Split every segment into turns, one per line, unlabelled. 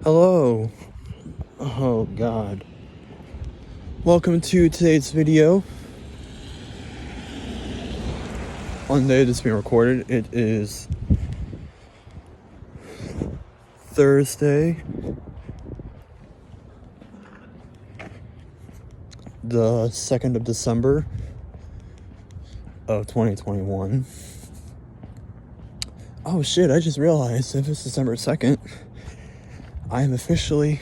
Hello. Oh God. Welcome to today's video. On the day that's being recorded, it is Thursday, the 2nd of December of 2021. Oh shit, I just realized if it's December 2nd, I am officially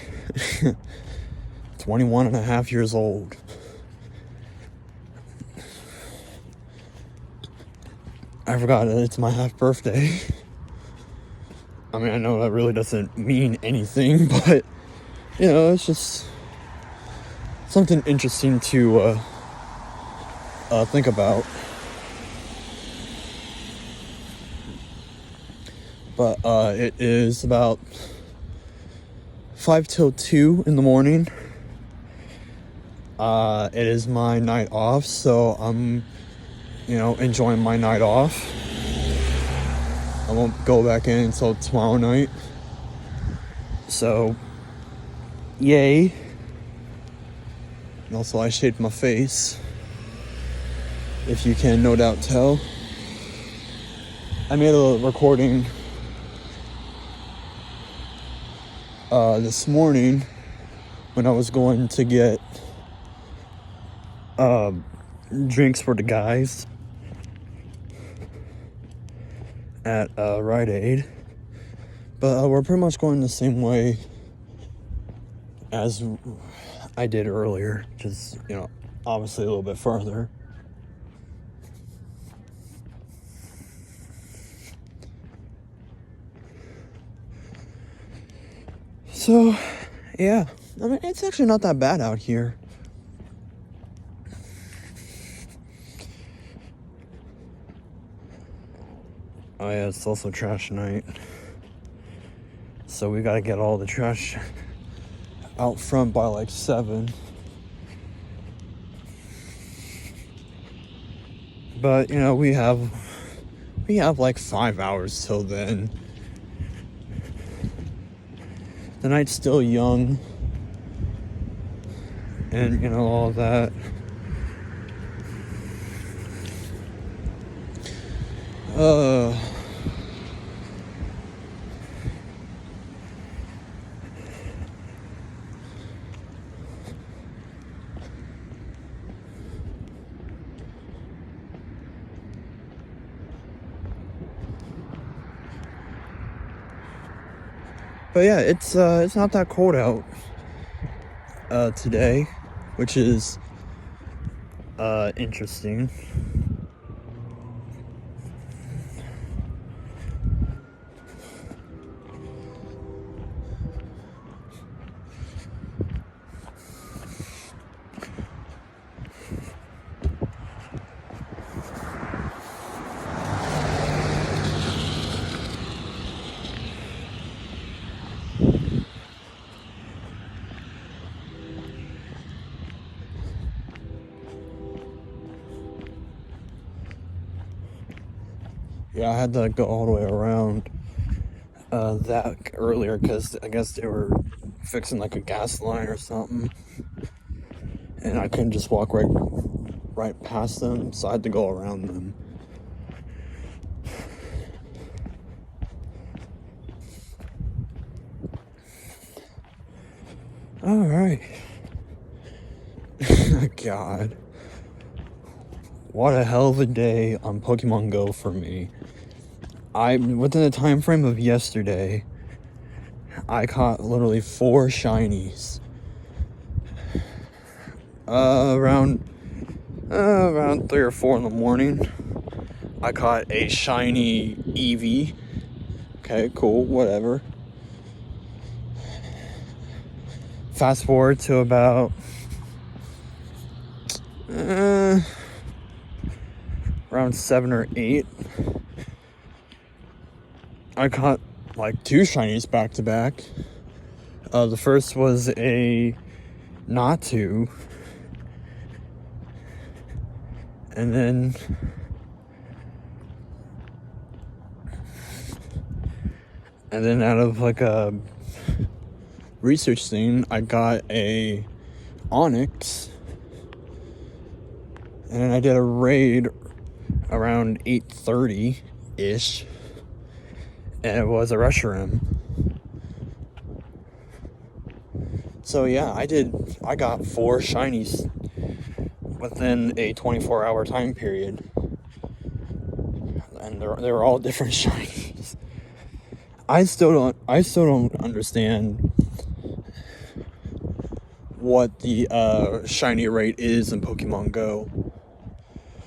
21 and a half years old. I forgot that it's my half birthday. I mean, I know that really doesn't mean anything, but, you know, it's just something interesting to think about. But it is about 5 till 2 in the morning. It is my night off, so I'm, enjoying my night off. I won't go back in until tomorrow night. So, yay. And also, I shaved my face, if you can no doubt tell. I made a recording this morning when I was going to get drinks for the guys at Rite Aid, but we're pretty much going the same way as I did earlier, just obviously a little bit further. So yeah, I mean, it's actually not that bad out here. Oh yeah, it's also trash night. So we gotta get all the trash out front by like 7. But we have like 5 hours till then. The night's still young. And all that. But yeah, it's not that cold out today, which is interesting. Yeah, I had to go all the way around that earlier because I guess they were fixing like a gas line or something, and I couldn't just walk right past them, so I had to go around them. All right. God, what a hell of a day on Pokemon Go for me. Within the time frame of yesterday, I caught literally 4 shinies. Around 3 or 4 in the morning, I caught a shiny Eevee. Okay, cool, whatever. Fast forward to about around 7 or 8. I caught like 2 shinies back to back. The first was a Natu, and then out of like a researching, I got a Onyx, and I did a raid around 8:30-ish, and it was a Reshiram. So yeah, I got 4 shinies within a 24-hour time period, and they were all different shinies. I still don't understand what the shiny rate is in Pokemon Go,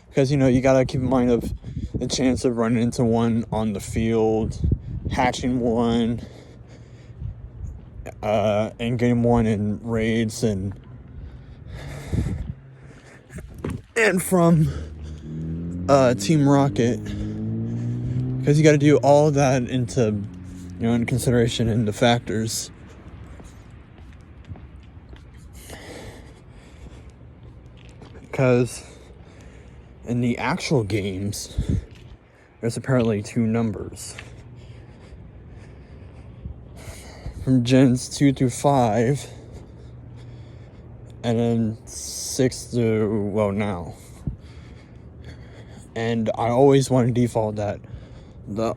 because you gotta keep in mind of the chance of running into one on the field, hatching one, and getting one in raids and from Team Rocket, because you got to do all that into in consideration in the factors. Because in the actual games, there's apparently 2 numbers. From gens 2 through 5, and then 6 to, well, now. And I always want to default that the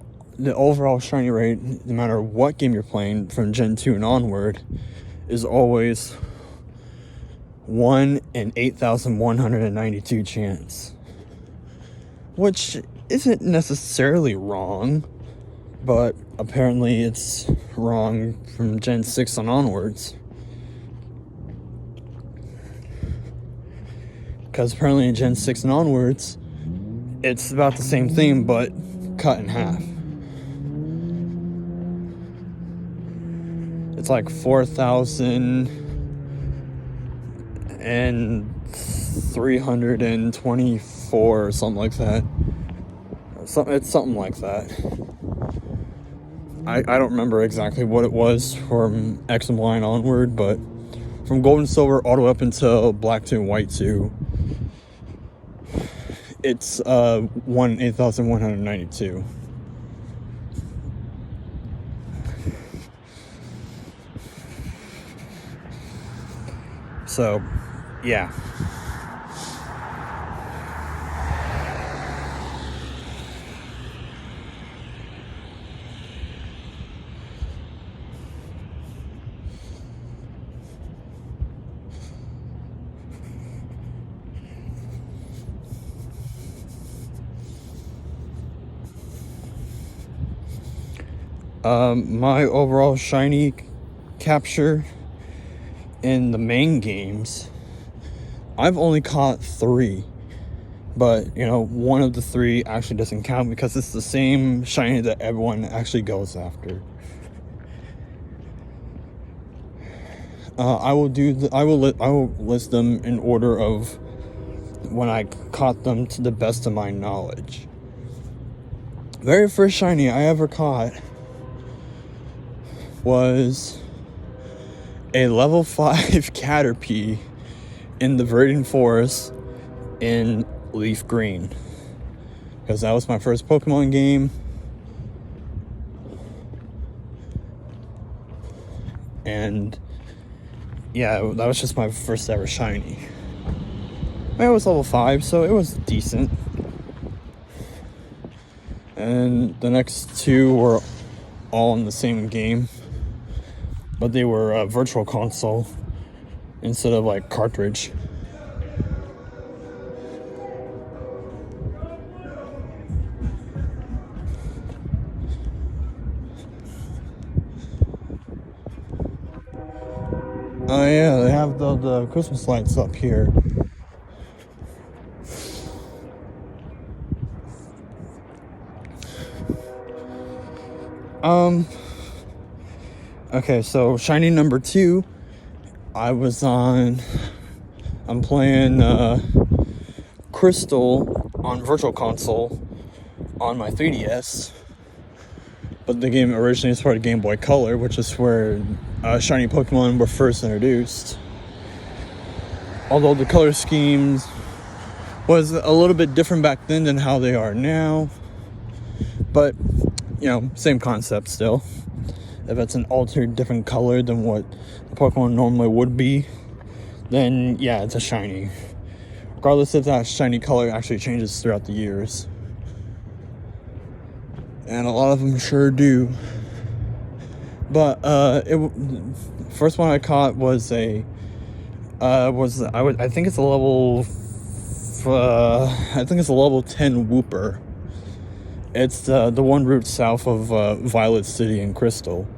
overall shiny rate, no matter what game you're playing, from Gen 2 and onward, is always 1 in 8,192 chance. Which isn't necessarily wrong, but apparently it's wrong from Gen 6 on onwards. Because apparently in Gen 6 and onwards, it's about the same thing, but cut in half. It's like 4,324 or something like that. It's something like that. I don't remember exactly what it was from X and Y and onward, but from Gold and Silver all the way up until Black 2 and White 2, it's 1 in 8,192. So, yeah. My overall shiny capture in the main games, I've only caught 3, but one of the 3 actually doesn't count because it's the same shiny that everyone actually goes after. I will list them in order of when I caught them to the best of my knowledge. Very first shiny I ever caught was a level 5 Caterpie in the Verdant Forest in Leaf Green, because that was my first Pokemon game, and yeah, that was just my first ever shiny. It was level 5, so it was decent, and the next 2 were all in the same game, but they were virtual console instead of like cartridge. Oh yeah, they have the Christmas lights up here. Okay, so shiny number 2, I'm playing Crystal on Virtual Console on my 3DS, but the game originally was part of Game Boy Color, which is where shiny Pokemon were first introduced. Although the color schemes was a little bit different back then than how they are now, but same concept still. if it's an altered different color than what the Pokemon normally would be, then yeah, it's a shiny. Regardless if that shiny color actually changes throughout the years. And a lot of them sure do. But first one I caught was I think it's a level 10 Wooper. It's the one route south of Violet City and Crystal.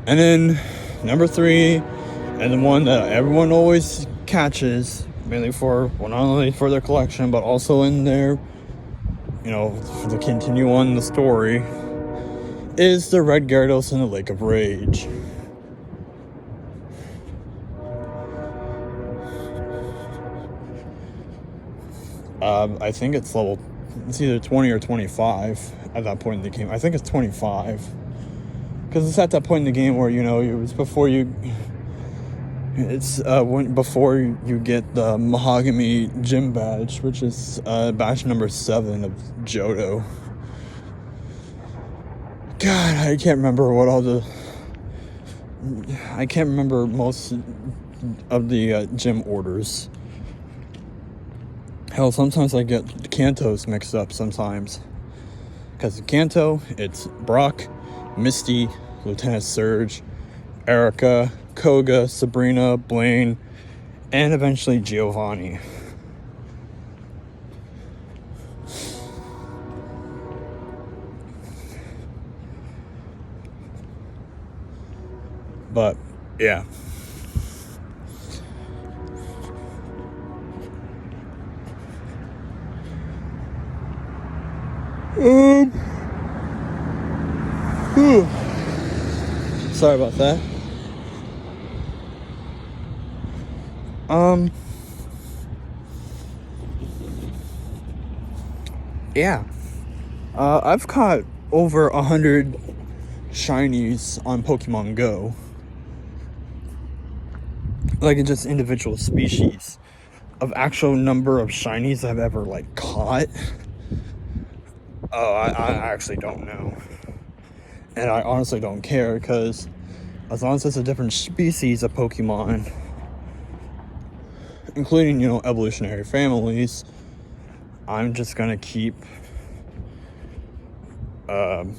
And then number 3, and the one that everyone always catches, mainly for, well, not only for their collection, but also in their, to continue on the story, is the Red Gyarados in the Lake of Rage. I think it's either 20 or 25 at that point in the game. I think it's 25. Because it's at that point in the game where, before you get the Mahogany Gym Badge, which is badge number 7 of Johto. God, I can't remember most of the gym orders. Hell, sometimes I get the Kantos mixed up sometimes. Because Kanto, it's Brock, Misty, Lieutenant Surge, Erica, Koga, Sabrina, Blaine, and eventually Giovanni. But, yeah. Sorry about that. Yeah. I've caught over 100 shinies on Pokemon Go. Like, just individual species. Of actual number of shinies I've ever, caught. Oh, I actually don't know. And I honestly don't care, because as long as it's a different species of Pokemon, including, evolutionary families, I'm just gonna keep I'm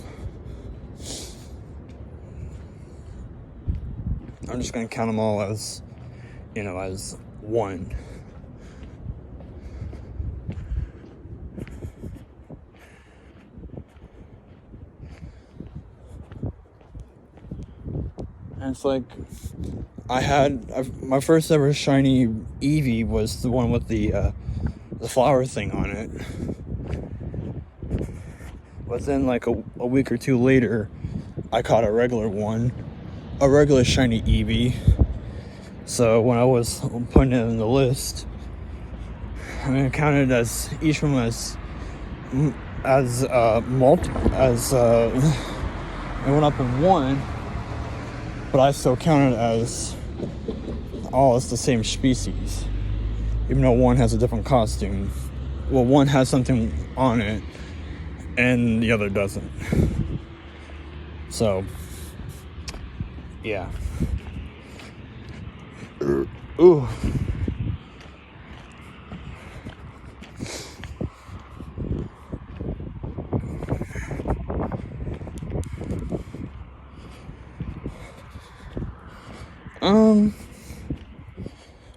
just gonna count them all as, as one. And it's like, my first ever shiny Eevee was the one with the flower thing on it. But then, a week or two later, I caught a regular shiny Eevee. So when I was putting it in the list, I counted as each one as it went up in 1. But I still count it as it's the same species. Even though one has a different costume. Well, one has something on it, and the other doesn't. So, yeah. Ooh.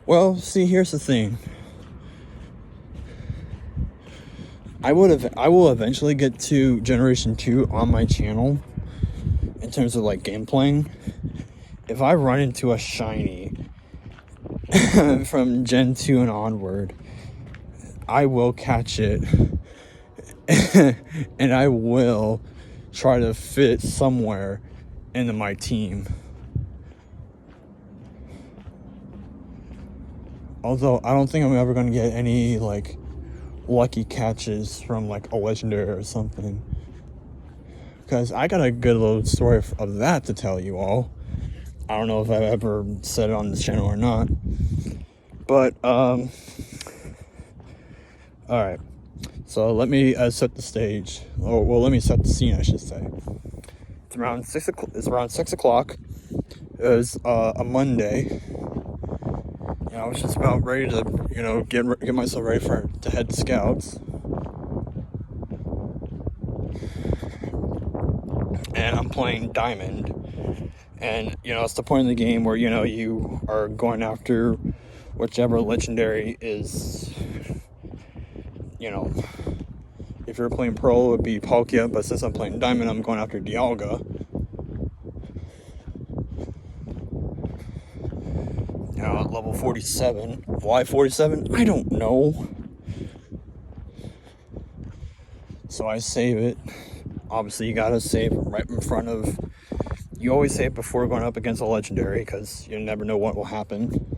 Well, see, here's the thing. I will eventually get to Generation 2 on my channel in terms of game playing. If I run into a shiny from Gen 2 and onward, I will catch it and I will try to fit somewhere into my team. Although I don't think I'm ever going to get any lucky catches from a legendary or something. Because I got a good little story of that to tell you all. I don't know if I've ever said it on this channel or not. But, alright. So let me set the stage, or well, let me set the scene, I should say. It's around 6 o'clock. It's around 6 o'clock. It was a Monday. And I was just about ready to, get myself ready to head to Scouts. And I'm playing Diamond. And, it's the point of the game where, you are going after whichever legendary is, if you're playing Pearl, it would be Palkia, but since I'm playing Diamond, I'm going after Dialga. At level 47. Why 47? I don't know. So I save it. Obviously, you gotta save right in front of... You always save before going up against a legendary, because you never know what will happen.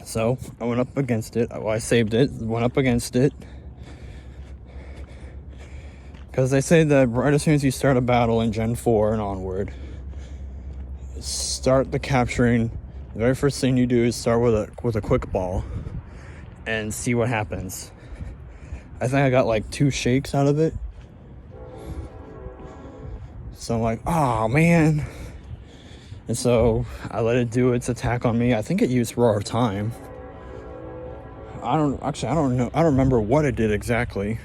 So, I went up against it. Well, I saved it, went up against it. Because they say that right as soon as you start a battle in Gen 4 and onward, start the capturing. The very first thing you do is start with a quick ball and see what happens. I think I got like 2 shakes out of it. So I'm like, oh man. And so I let it do its attack on me. I think it used Roar of Time. I don't know. I don't remember what it did exactly.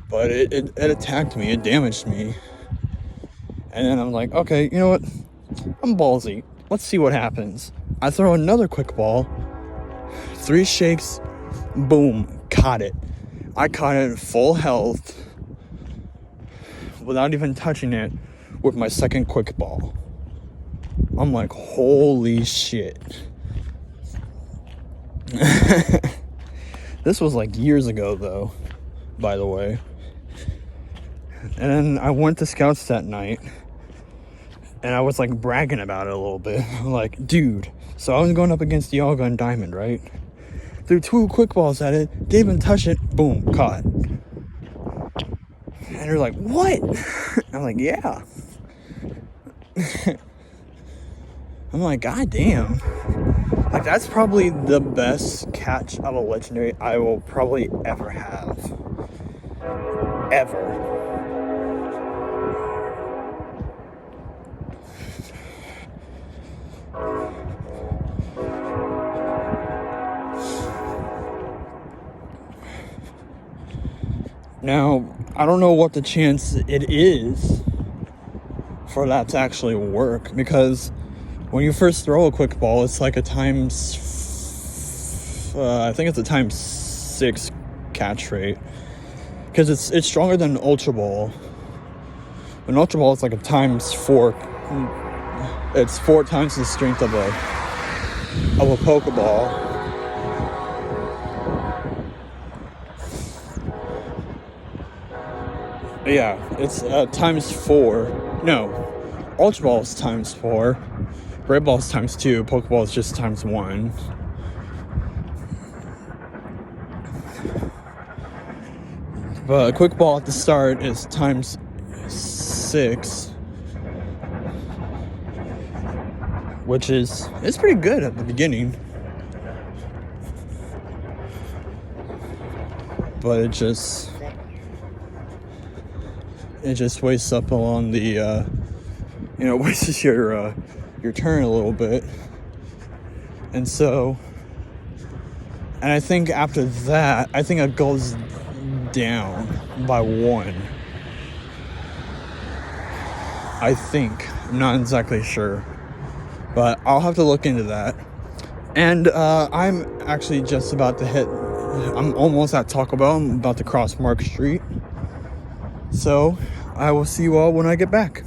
But it attacked me. It damaged me. And then I'm like, okay, you know what? I'm ballsy. Let's see what happens. I throw another quick ball. 3 shakes. Boom. Caught it. I caught it full health without even touching it with my second quick ball. I'm like, holy shit. This was like years ago though, by the way. And then I went to Scouts that night and I was like bragging about it a little bit. Like, dude, so I was going up against Dialga and Diamond, right? Threw 2 quick balls at it, didn't even touch it, boom, caught. And they're like, what? I'm like, yeah. I'm like, god damn. Like, that's probably the best catch of a legendary I will probably ever have. Ever. Now, I don't know what the chance it is for that to actually work, because when you first throw a quick ball, it's like a times... I think it's a times 6 catch rate. Because it's stronger than Ultra Ball. An Ultra Ball is like a times 4. It's 4 times the strength of a Pokeball. Yeah, it's times 4. No, Ultra Ball is times 4. Great Ball is times 2. Pokeball is just times 1. But a quick ball at the start is times 6. Which is, it's pretty good at the beginning. But it just wastes up along the, wastes your turn a little bit. And so, and I think after that, I think it goes down by 1. I think. I'm not exactly sure. But I'll have to look into that. And I'm actually just about to I'm almost at Taco Bell. I'm about to cross Mark Street. So I will see you all when I get back.